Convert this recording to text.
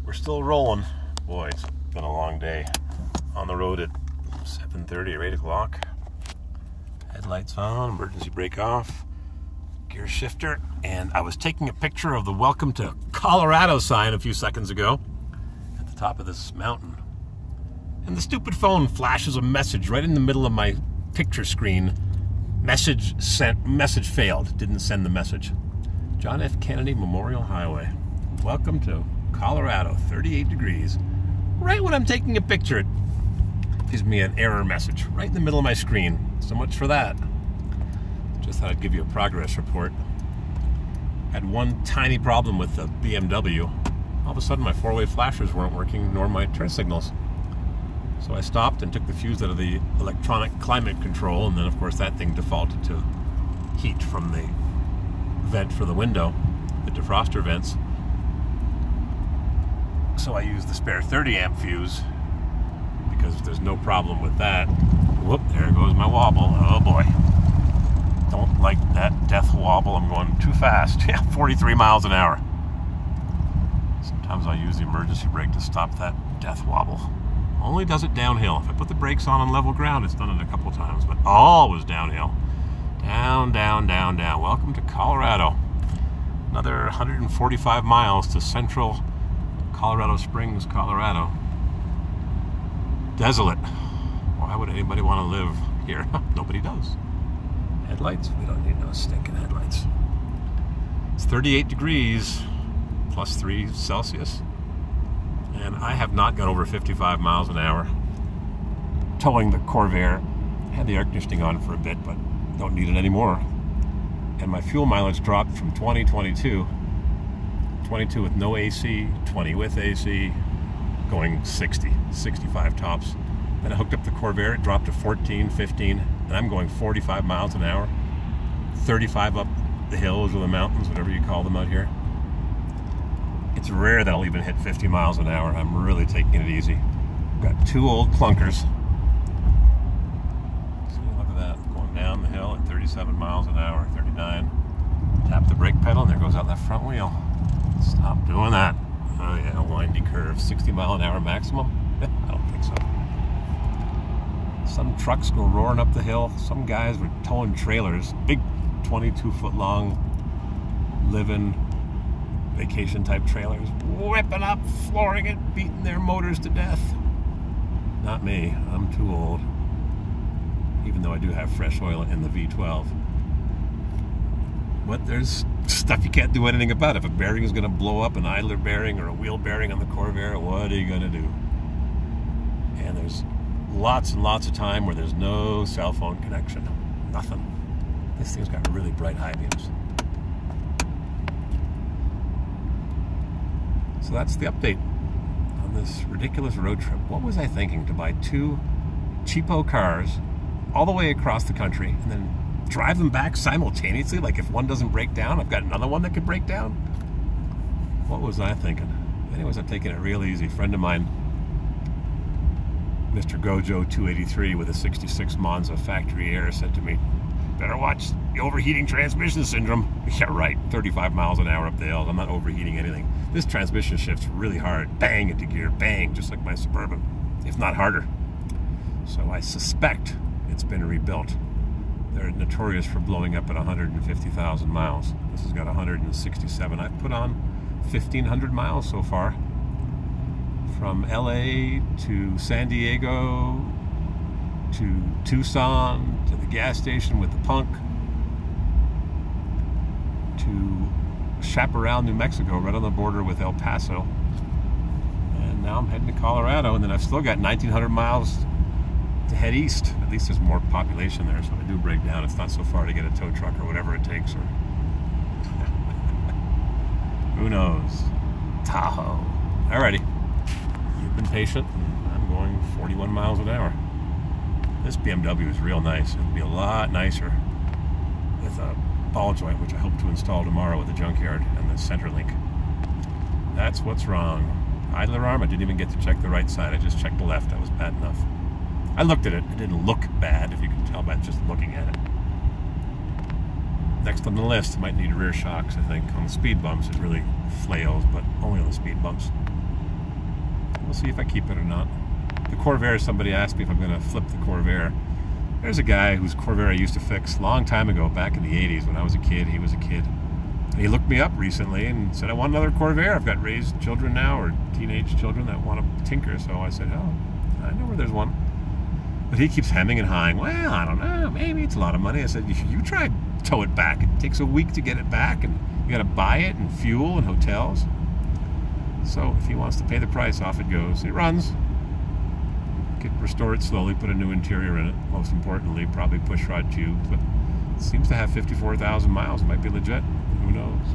we're still rolling. Boy, it's been a long day. On the road at 7:30 or 8 o'clock. Headlights on, emergency brake off, gear shifter, and I was taking a picture of the Welcome to Colorado sign a few seconds ago at the top of this mountain. And the stupid phone flashes a message right in the middle of my picture screen. Message sent, message failed, didn't send the message. John F. Kennedy Memorial Highway. Welcome to Colorado, 38 degrees. Right when I'm taking a picture, it gives me an error message right in the middle of my screen. So much for that. Just thought I'd give you a progress report. Had one tiny problem with the BMW. All of a sudden my four-way flashers weren't working, nor my turn signals. So I stopped and took the fuse out of the electronic climate control, and then of course that thing defaulted to heat from the vent for the window, the defroster vents. So I used the spare 30 amp fuse because there's no problem with that. Whoop, there goes my wobble. Oh boy. Don't like that death wobble. I'm going too fast. Yeah, 43 miles an hour. Sometimes I use the emergency brake to stop that death wobble. Only does it downhill. If I put the brakes on level ground, it's done it a couple times, but always downhill. Down, down, down, down. Welcome to Colorado. Another 145 miles to central Colorado Springs, Colorado. Desolate. Why would anybody want to live here? Nobody does. Headlights? We don't need no stinking headlights. It's 38 degrees, plus 3 Celsius. And I have not gone over 55 miles an hour. Towing the Corvair. Had the air conditioning on for a bit, but don't need it anymore. And my fuel mileage dropped from 22 with no AC, 20 with AC, going 60, 65 tops. Then I hooked up the Corvair, it dropped to 14, 15, and I'm going 45 miles an hour, 35 up the hills or the mountains, whatever you call them out here. It's rare that I'll even hit 50 miles an hour. I'm really taking it easy. I've got 2 old clunkers. See, look at that, going down the hill at 37 miles an hour, 39. Tap the brake pedal and there goes out that front wheel. Stop doing that. Oh yeah, windy curve, 60 mile an hour maximum? I don't think so. Some trucks go roaring up the hill. Some guys were towing trailers, big 22-foot long live-in vacation type trailers, whipping up, flooring it, beating their motors to death. Not me, I'm too old. Even though I do have fresh oil in the V12. But there's stuff you can't do anything about. If a bearing is going to blow up, an idler bearing or a wheel bearing on the Corvair, what are you going to do? And there's lots and lots of time where there's no cell phone connection. Nothing. This thing's got really bright high beams. So that's the update on this ridiculous road trip. What was I thinking to buy 2 cheapo cars all the way across the country and then drive them back simultaneously? Like if one doesn't break down, I've got another one that could break down? What was I thinking? Anyways, I'm taking it real easy. A friend of mine, Mr. Gojo 283 with a 66 Monza factory air, said to me, better watch the overheating transmission syndrome. Yeah, right, 35 miles an hour up the hill. I'm not overheating anything. This transmission shifts really hard. Bang into gear, bang, just like my Suburban, if not harder. So I suspect it's been rebuilt. They're notorious for blowing up at 150,000 miles. This has got 167. I've put on 1,500 miles so far. From LA to San Diego to Tucson to the gas station with the punk to Chaparral, New Mexico, right on the border with El Paso. And now I'm heading to Colorado, and then I've still got 1,900 miles to head east. At least there's more population there, so if I do break down, it's not so far to get a tow truck or whatever it takes. Or who knows? Tahoe. Alrighty. You've been patient, and I'm going 41 miles an hour. This BMW is real nice. It'll be a lot nicer with a ball joint, which I hope to install tomorrow at the junkyard, and the center link. That's what's wrong. Idler arm, I didn't even get to check the right side. I just checked the left. That was bad enough. I looked at it. It didn't look bad, if you can tell by just looking at it. Next on the list, might need rear shocks, I think. On the speed bumps, it really flails, but only on the speed bumps. we'll see if I keep it or not. The Corvair, somebody asked me if I'm going to flip the Corvair. There's a guy whose Corvair I used to fix a long time ago, back in the 80s when I was a kid. He was a kid. And he looked me up recently and said, I want another Corvair. I've got raised children now, or teenage children that want to tinker. So I said, oh, I know where there's one. But he keeps hemming and hawing. Well, I don't know. Maybe it's a lot of money. I said, you try tow it back. It takes a week to get it back, and you got to buy it and fuel and hotels. So if he wants to pay the price, off it goes. It runs. Could restore it slowly, put a new interior in it. Most importantly, probably push rod tubes. But it seems to have 54,000 miles. It might be legit. Who knows?